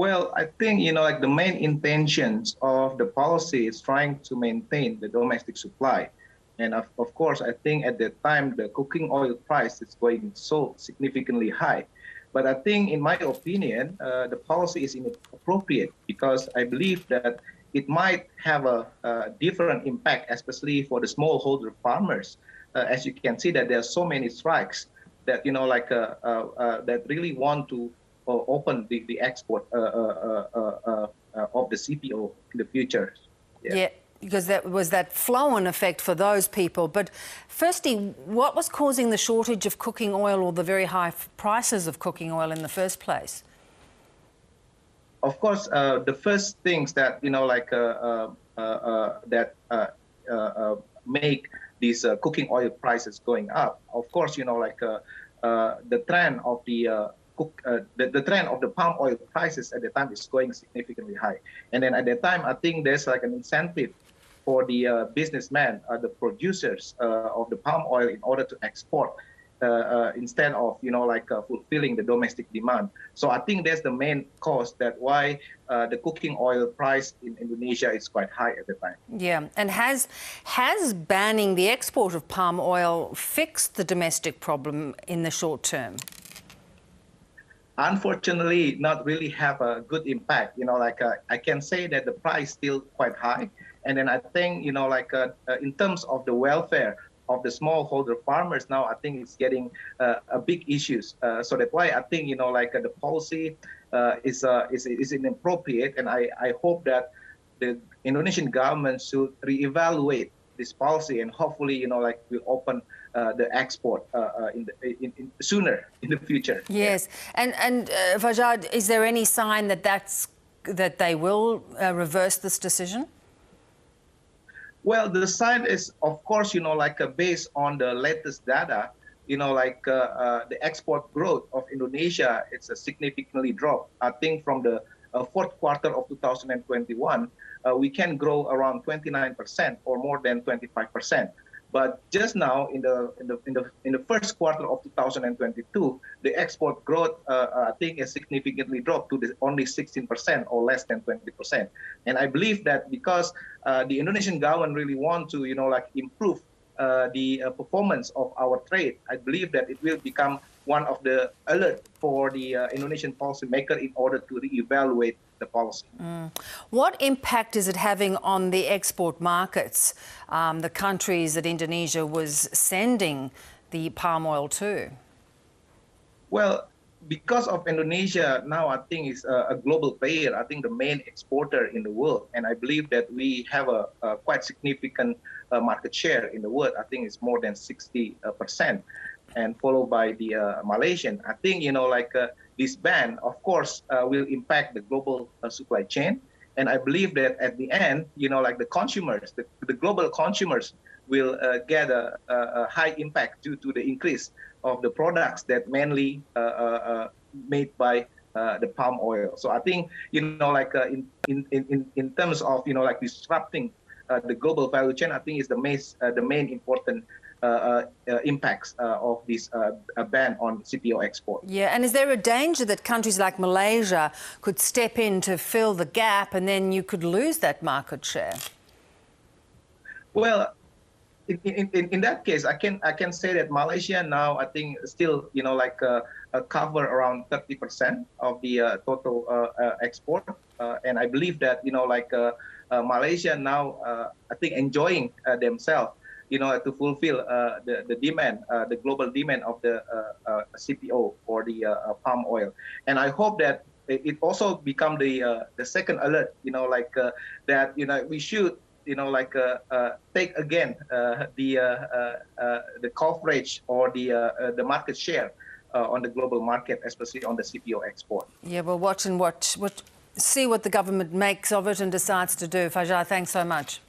Well, I think, like the main intentions of the policy is trying to maintain the domestic supply. And of course, I think at that time, the cooking oil price is going so significantly high. But I think, in my opinion, the policy is inappropriate because I believe that it might have a different impact, especially for the smallholder farmers. As you can see, that there are so many strikes that, that really want to open the export of the CPO in the future. Yeah, because that was that flow-on effect for those people. But firstly, what was causing the shortage of cooking oil or the very high prices of cooking oil in the first place? Of course, the first things that make these cooking oil prices going up. Of course, the trend of the trend of the palm oil prices at the time is going significantly high. And then at that time, I think there's like an incentive for the businessmen, the producers of the palm oil in order to export instead of, fulfilling the domestic demand. So I think that's the main cause that why the cooking oil price in Indonesia is quite high at the time. Yeah, and has banning the export of palm oil fixed the domestic problem in the short term? Unfortunately, not really have a good impact. I can say that the price still quite high. And then I think, in terms of the welfare of the smallholder farmers now, I think it's getting a big issues. So that's why I think, the policy is inappropriate. And I hope that the Indonesian government should reevaluate this policy and hopefully, will open the export sooner in the future. Yes, and Fajar, is there any sign that they will reverse this decision? Well, the sign is, of course, based on the latest data, the export growth of Indonesia, it's a significantly dropped. I think from the fourth quarter of 2021, we can grow around 29% or more than 25%. But just now, in the first quarter of 2022, the export growth, I think, has significantly dropped to only 16% or less than 20%. And I believe that because the Indonesian government really want to, improve the performance of our trade, I believe that it will become one of the alert for the Indonesian policymaker in order to reevaluate the policy. What impact is it having on the export markets, the countries that Indonesia was sending the palm oil to? Well, because of Indonesia now, I think is a global player. I think the main exporter in the world, and I believe that we have a quite significant market share in the world. I think it's more than 60%, and followed by the Malaysian. I think this ban, of course, will impact the global supply chain, and I believe that at the end, the consumers, the global consumers, will get a high impact due to the increase of the products that mainly made by the palm oil. So I think in terms of disrupting the global value chain, I think is the main important impacts of this ban on CPO export. Yeah, and is there a danger that countries like Malaysia could step in to fill the gap and then you could lose that market share? Well, in that case, I can say that Malaysia now, I think, still cover around 30% of the total export, and I believe that Malaysia now, I think, enjoying themselves, to fulfill the demand, the global demand of the CPO or the palm oil, and I hope that it also become the second alert, that we should take again the coverage or the market share on the global market, especially on the CPO export. Yeah, we'll watch and see what the government makes of it and decides to do. Fajar, thanks so much.